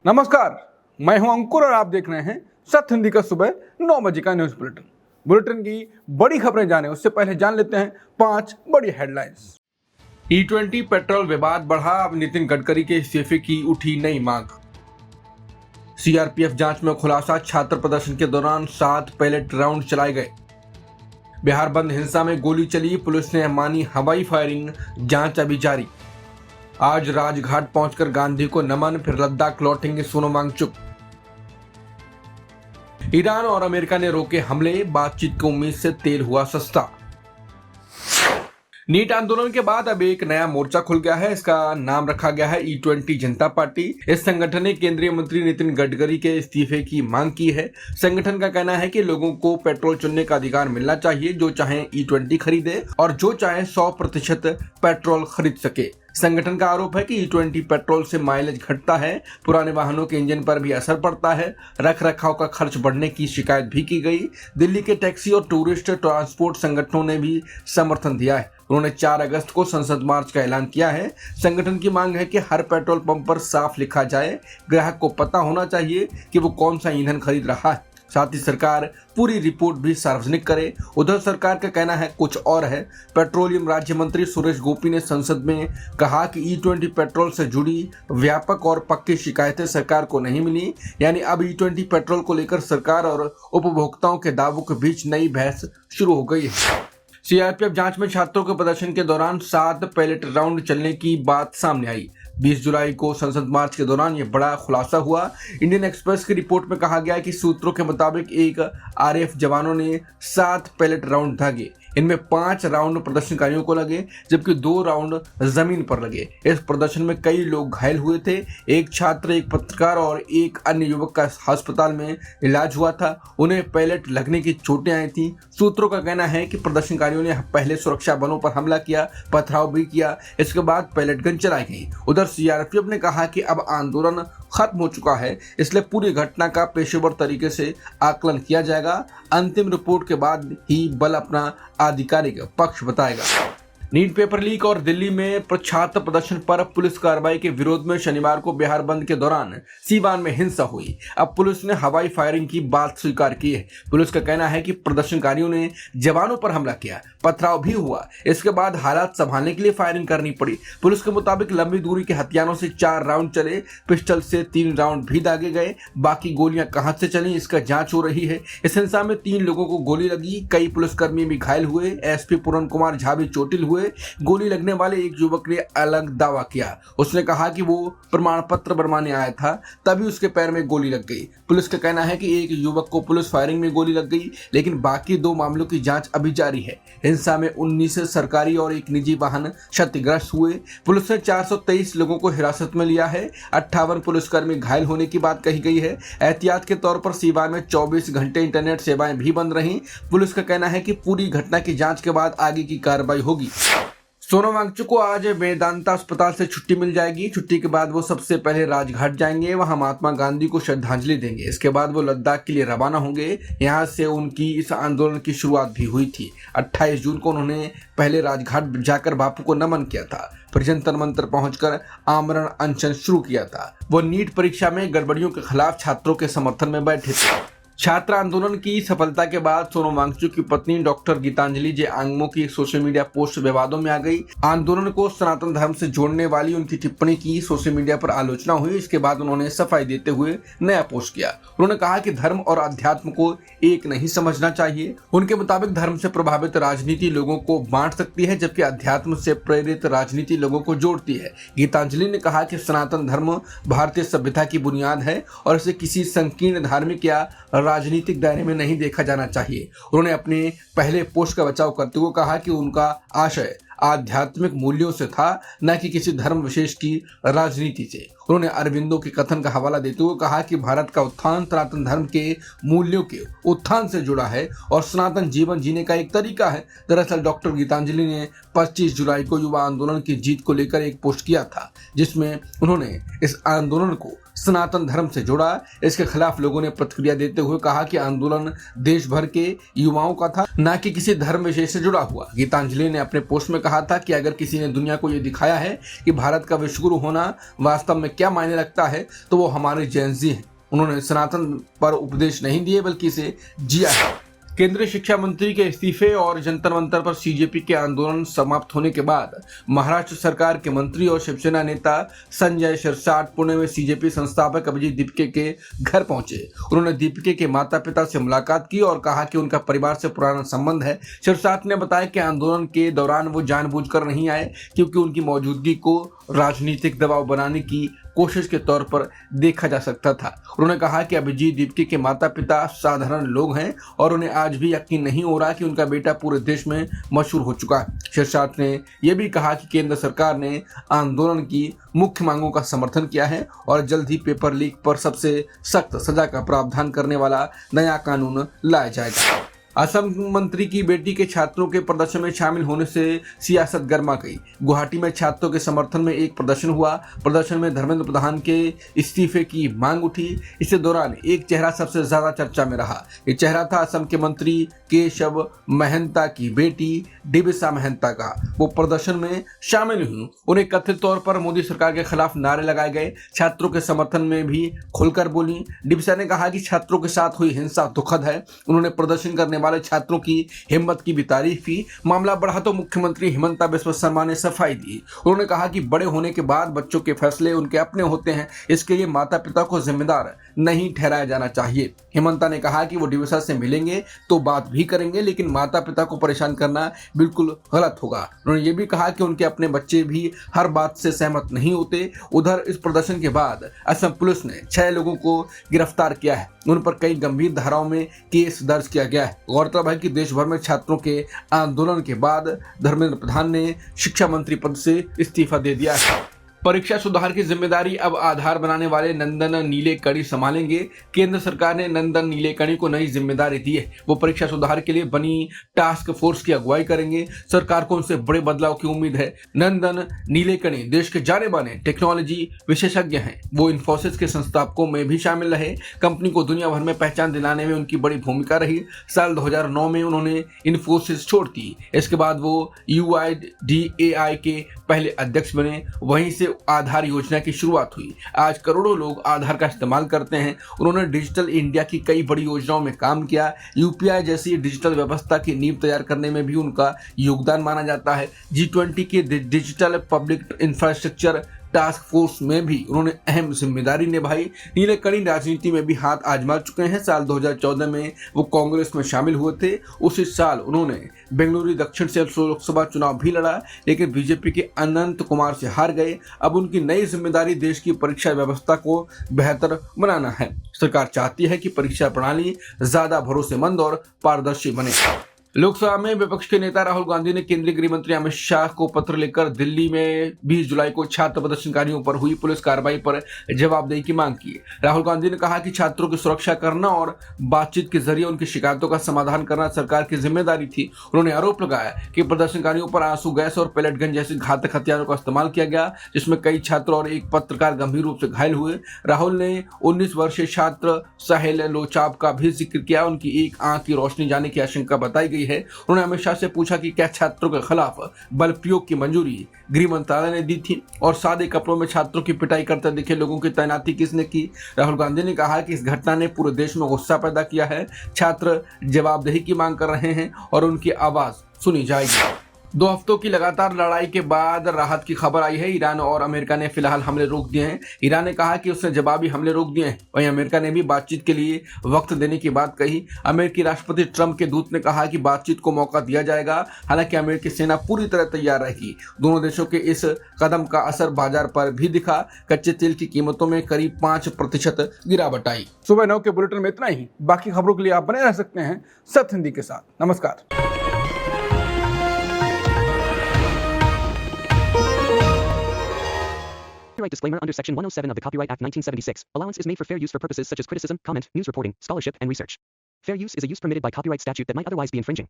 नमस्कार, मैं हूं अंकुर और आप देख रहे हैं सत्य हिंदी का सुबह 9 बजे का न्यूज बुलेटिन की बड़ी खबरें जाने उससे पहले जान लेते हैं 5 बड़ी हेडलाइंस। E20 पेट्रोल विवाद बढ़ा, अब नितिन गडकरी के इस्तीफे की उठी नई मांग। सीआरपीएफ जांच में खुलासा, छात्र प्रदर्शन के दौरान 7 पैलेट राउंड चलाए गए। बिहार बंद हिंसा में गोली चली, पुलिस ने मानी हवाई फायरिंग, जांच अभी जारी। आज राजघाट पहुंचकर गांधी को नमन, फिर लद्दाख लौटेंगे सोनम वांगचुक। ईरान और अमेरिका ने रोके हमले, बातचीत की उम्मीद से तेल हुआ सस्ता। नीट आंदोलन के बाद अब एक नया मोर्चा खुल गया है। इसका नाम रखा गया है E20 जनता पार्टी। इस संगठन ने केंद्रीय मंत्री नितिन गडकरी के इस्तीफे की मांग की है। संगठन का कहना है कि लोगों को पेट्रोल चुनने का अधिकार मिलना चाहिए, जो चाहे E20 खरीदे और जो चाहे 100% पेट्रोल खरीद सके। संगठन का आरोप है कि E20 पेट्रोल से माइलेज घटता है, पुराने वाहनों के इंजन पर भी असर पड़ता है, रख रखाव का खर्च बढ़ने की शिकायत भी की गई। दिल्ली के टैक्सी और टूरिस्ट ट्रांसपोर्ट संगठनों ने भी समर्थन दिया है। उन्होंने 4 अगस्त को संसद मार्च का ऐलान किया है। संगठन की मांग है कि हर पेट्रोल पंप पर साफ लिखा जाए, ग्राहक को पता होना चाहिए कि वो कौन सा ईंधन खरीद रहा है। साथ ही सरकार पूरी रिपोर्ट भी सार्वजनिक करे। उधर सरकार का कहना है कुछ और है। पेट्रोलियम राज्य मंत्री सुरेश गोपी ने संसद में कहा कि E20 पेट्रोल से जुड़ी व्यापक और पक्की शिकायतें सरकार को नहीं मिली, यानी अब E20 पेट्रोल को लेकर सरकार और उपभोक्ताओं के दावों के बीच नई बहस शुरू हो गई है। सीआरपीएफ जांच में छात्रों के प्रदर्शन के दौरान 7 पैलेट राउंड चलने की बात सामने आई। 20 जुलाई को संसद मार्च के दौरान यह बड़ा खुलासा हुआ। इंडियन एक्सप्रेस की रिपोर्ट में कहा गया है कि सूत्रों के मुताबिक एक आरएएफ जवानों ने 7 पैलेट राउंड दागे। इनमें 5 राउंड प्रदर्शनकारियों को लगे, जबकि 2 राउंड जमीन पर लगे। इस प्रदर्शन में कई लोग घायल हुए थे। एक छात्र, एक पत्रकार और एक अन्य युवक का अस्पताल में इलाज हुआ था। उन्हें पैलेट लगने की चोटें आई थी। सूत्रों का कहना है कि प्रदर्शनकारियों ने पहले सुरक्षा बलों पर हमला किया, पथराव भी किया, इसके बाद पैलेट गन चलाई गई। उधर सीआरपीएफ ने कहा कि अब आंदोलन खत्म हो चुका है, इसलिए पूरी घटना का पेशेवर तरीके से आकलन किया जाएगा। अंतिम रिपोर्ट के बाद ही बल अपना आधिकारिक पक्ष बताएगा। नीट पेपर लीक और दिल्ली में छात्र प्रदर्शन पर पुलिस कार्रवाई के विरोध में शनिवार को बिहार बंद के दौरान सीवान में हिंसा हुई। अब पुलिस ने हवाई फायरिंग की बात स्वीकार की है। पुलिस का कहना है कि प्रदर्शनकारियों ने जवानों पर हमला किया, पथराव भी हुआ। इसके बाद हालात संभालने के लिए फायरिंग करनी पड़ी। पुलिस के मुताबिक लंबी दूरी के हथियारों से 4 राउंड चले, पिस्टल से 3 राउंड भी दागे गए। बाकी गोलियां कहां से चली, इसका जांच हो रही है। इस हिंसा में 3 लोगों को गोली लगी, कई पुलिसकर्मी भी घायल हुए। एसपी पूरन कुमार झा भी चोटिल हुए। गोली लगने वाले एक युवक ने अलग दावा किया। उसने कहा कि वो प्रमाण पत्र बनवाने आया था, तभी उसके पैर में गोली लग गई। पुलिस का कहना है कि एक युवक को पुलिस फायरिंग में गोली लग गई, लेकिन बाकी 2 मामलों की जांच अभी जारी है। हिंसा में 19 सरकारी और एक निजी वाहन क्षतिग्रस्त हुए। पुलिस ने 423 लोगों को हिरासत में लिया है। 58 पुलिसकर्मी घायल होने की बात कही गई है। एहतियात के तौर पर सीवान में 24 घंटे इंटरनेट सेवाएं भी बंद रहीं। पुलिस का कहना है कि पूरी घटना की जांच के बाद आगे की कार्रवाई होगी। सोनम वांगचुक को आज वेदांता अस्पताल से छुट्टी मिल जाएगी। छुट्टी के बाद वो सबसे पहले राजघाट जाएंगे, वहां महात्मा गांधी को श्रद्धांजलि देंगे। इसके बाद वो लद्दाख के लिए रवाना होंगे। यहां से उनकी इस आंदोलन की शुरुआत भी हुई थी। 28 जून को उन्होंने पहले राजघाट जाकर बापू को नमन किया था, फिर जंतर मंतर पहुंचकर आमरण अनशन शुरू किया था। वो नीट परीक्षा में गड़बड़ियों के खिलाफ छात्रों के समर्थन में बैठे थे। छात्र आंदोलन की सफलता के बाद सोनम वांगचुक की पत्नी डॉक्टर गीतांजलि जे आंगमो की सोशल मीडिया पोस्ट विवादों में आ गई। आंदोलन को सनातन धर्म से जोड़ने वाली उनकी टिप्पणी की सोशल मीडिया पर आलोचना हुई। इसके बाद उन्होंने सफाई देते हुए नया पोस्ट किया। उन्होंने कहा कि धर्म और अध्यात्म को एक नहीं समझना चाहिए। उनके मुताबिक धर्म से प्रभावित राजनीति लोगों को बांट सकती है, जबकि अध्यात्म से प्रेरित राजनीति लोगों को जोड़ती है। गीतांजलि ने कहा कि सनातन धर्म भारतीय सभ्यता की बुनियाद है और इसे किसी संकीर्ण धार्मिक या राजनीतिक दायरे में नहीं देखा जाना चाहिए। उन्होंने अपने पहले पोस्ट का बचाव करते हुए कहा कि उनका आशय आध्यात्मिक मूल्यों से था, न कि किसी धर्म विशेष की राजनीति से। उन्होंने अरविंदो के कथन का हवाला देते हुए कहा कि भारत का उत्थान सनातन धर्म के मूल्यों के उत्थान से जुड़ा है और सनातन जीवन जीने का एक तरीका है। दरअसल डॉक्टर गीतांजलि ने 25 जुलाई को युवा आंदोलन की जीत को लेकर एक पोस्ट किया था, जिसमें उन्होंने इस आंदोलन को सनातन धर्म से जोड़ा। इसके खिलाफ लोगों ने प्रतिक्रिया देते हुए कहा कि आंदोलन देश भर के युवाओं का था, न कि किसी धर्म विशेष से जुड़ा हुआ। गीतांजलि ने अपने पोस्ट में कहा था कि अगर किसी ने दुनिया को ये दिखाया है कि भारत का विश्वगुरु होना वास्तव में क्या मायने रखता है तो वो हमारे जैन जी हैं। उन्होंने सनातन पर उपदेश नहीं दिए बल्कि इसे जिया है। केंद्रीय शिक्षा मंत्री के इस्तीफे और जंतर मंतर पर सीजेपी के आंदोलन समाप्त होने के बाद महाराष्ट्र सरकार के मंत्री और शिवसेना नेता संजय शिरसाट पुणे में सीजेपी संस्थापक अभिजीत दीपके के घर पहुंचे। उन्होंने दीपके के माता पिता से मुलाकात की और कहा कि उनका परिवार से पुराना संबंध है। शिरसाट ने बताया कि आंदोलन के दौरान वो जानबूझकर नहीं आए क्योंकि उनकी मौजूदगी को राजनीतिक दबाव बनाने की कोशिश के तौर पर देखा जा सकता था। उन्होंने कहा कि अभिजीत दीपके के माता पिता साधारण लोग हैं और उन्हें आज भी यकीन नहीं हो रहा कि उनका बेटा पूरे देश में मशहूर हो चुका है। शिरसाट ने यह भी कहा कि केंद्र सरकार ने आंदोलन की मुख्य मांगों का समर्थन किया है और जल्द ही पेपर लीक पर सबसे सख्त सजा का प्रावधान करने वाला नया कानून लाया जाएगा। असम मंत्री की बेटी के छात्रों के प्रदर्शन में शामिल होने से सियासत गर्मा गई। गुवाहाटी में छात्रों के समर्थन में एक प्रदर्शन हुआ। प्रदर्शन में धर्मेंद्र प्रधान के इस्तीफे की मांग उठी। इस दौरान एक चेहरा सबसे ज्यादा चर्चा में रहा। ये चेहरा था असम के मंत्री केशव महंता की बेटी डिबिसा महंता का। वो प्रदर्शन में शामिल हुई। उन्हें कथित तौर पर मोदी सरकार के खिलाफ नारे लगाए गए। छात्रों के समर्थन में भी खुलकर बोली। डिबिसा ने कहा कि छात्रों के साथ हुई हिंसा दुखद है। उन्होंने प्रदर्शन करने वाले छात्रों की हिम्मत की भी तारीफ की। मामला बढ़ा तो मुख्यमंत्री हिमंता बिस्वा शर्मा ने सफाई दी। उन्होंने कहा कि बड़े होने के बाद बच्चों के फैसले उनके अपने होते हैं, इसके लिए माता पिता को जिम्मेदार नहीं ठहराया जाना चाहिए। हिमंता ने कहा कि वो डिबिसा से मिलेंगे तो बात भी करेंगे, लेकिन माता पिता को परेशान करना बिल्कुल गलत होगा। उन्होंने ये भी कहा कि उनके अपने बच्चे भी हर बात से सहमत नहीं होते। उधर इस प्रदर्शन के बाद असम पुलिस ने 6 लोगों को गिरफ्तार किया है। उन पर कई गंभीर धाराओं में केस दर्ज किया गया है। गौरतलब है कि देश भर में छात्रों के आंदोलन के बाद धर्मेंद्र प्रधान ने शिक्षा मंत्री पद से इस्तीफा दे दिया है। परीक्षा सुधार की जिम्मेदारी अब आधार बनाने वाले नंदन नीलेकणी संभालेंगे। केंद्र सरकार ने नंदन नीलेकणी को नई जिम्मेदारी दी है। वो परीक्षा सुधार के लिए बनी टास्क फोर्स की अगुवाई करेंगे। सरकार को उनसे बड़े बदलाव की उम्मीद है। नंदन नीलेकणी देश के जाने माने टेक्नोलॉजी विशेषज्ञ हैं। वो इन्फोसिस के संस्थापकों में भी शामिल रहे। कंपनी को दुनिया भर में पहचान दिलाने में उनकी बड़ी भूमिका रही। साल 2009 में उन्होंने इन्फोसिस छोड़ दी। इसके बाद वो UIDAI के पहले अध्यक्ष बने। वहीं से आधार योजना की शुरुआत हुई। आज करोड़ों लोग आधार का इस्तेमाल करते हैं। उन्होंने डिजिटल इंडिया की कई बड़ी योजनाओं में काम किया। UPI जैसी डिजिटल व्यवस्था की नींव तैयार करने में भी उनका योगदान माना जाता है। G20 के digital public infrastructure task force में भी उन्होंने अहम जिम्मेदारी निभाई। नीलेकणी राजनीति में भी हाथ आजमा चुके हैं। साल 2014 में वो कांग्रेस में शामिल हुए थे। उसी साल उन्होंने बेंगलुरु दक्षिण से लोकसभा चुनाव भी लड़ा, लेकिन बीजेपी के अनंत कुमार से हार गए। अब उनकी नई जिम्मेदारी देश की परीक्षा व्यवस्था को बेहतर बनाना है। सरकार चाहती है कि परीक्षा प्रणाली ज्यादा भरोसेमंद और पारदर्शी बने। लोकसभा में विपक्ष के नेता राहुल गांधी ने केंद्रीय गृह मंत्री अमित शाह को पत्र लिखकर दिल्ली में 20 जुलाई को छात्र प्रदर्शनकारियों पर हुई पुलिस कार्रवाई पर जवाबदेही की मांग की। राहुल गांधी ने कहा कि छात्रों की सुरक्षा करना और बातचीत के जरिए उनकी शिकायतों का समाधान करना सरकार की जिम्मेदारी थी। उन्होंने आरोप लगाया कि प्रदर्शनकारियों पर आंसू गैस और पैलेट गन जैसे घातक हथियारों का इस्तेमाल किया गया, जिसमें कई छात्र और एक पत्रकार गंभीर रूप से घायल हुए। राहुल ने 19 वर्षीय छात्र साहिल लोचाब का भी जिक्र किया। उनकी एक आंख की रोशनी जाने की आशंका बताई गई है। उन्होंने अमित शाह से पूछा कि क्या छात्रों के खिलाफ बल प्रयोग की मंजूरी गृह मंत्रालय ने दी थी और सादे कपड़ों में छात्रों की पिटाई करते दिखे लोगों की तैनाती किसने की। राहुल गांधी ने कहा कि इस घटना ने पूरे देश में गुस्सा पैदा किया है। छात्र जवाबदेही की मांग कर रहे हैं और उनकी आवाज सुनी जाएगी। 2 हफ्तों की लगातार लड़ाई के बाद राहत की खबर आई है। ईरान और अमेरिका ने फिलहाल हमले रोक दिए हैं। ईरान ने कहा कि उसने जवाबी हमले रोक दिए हैं। वहीं अमेरिका ने भी बातचीत के लिए वक्त देने की बात कही। अमेरिकी राष्ट्रपति ट्रंप के दूत ने कहा कि बातचीत को मौका दिया जाएगा। हालांकि अमेरिकी सेना पूरी तरह तैयार रहेगी। दोनों देशों के इस कदम का असर बाजार पर भी दिखा। कच्चे तेल की कीमतों में करीब 5% गिरावट आई। सुबह 9 के बुलेटिन में इतना ही। बाकी खबरों के लिए आप बने रह सकते हैं सत्य हिंदी के साथ। नमस्कार। Copyright disclaimer under Section 107 of the Copyright Act 1976. Allowance is made for fair use for purposes such as criticism, comment, news reporting, scholarship, and research. Fair use is a use permitted by copyright statute that might otherwise be infringing.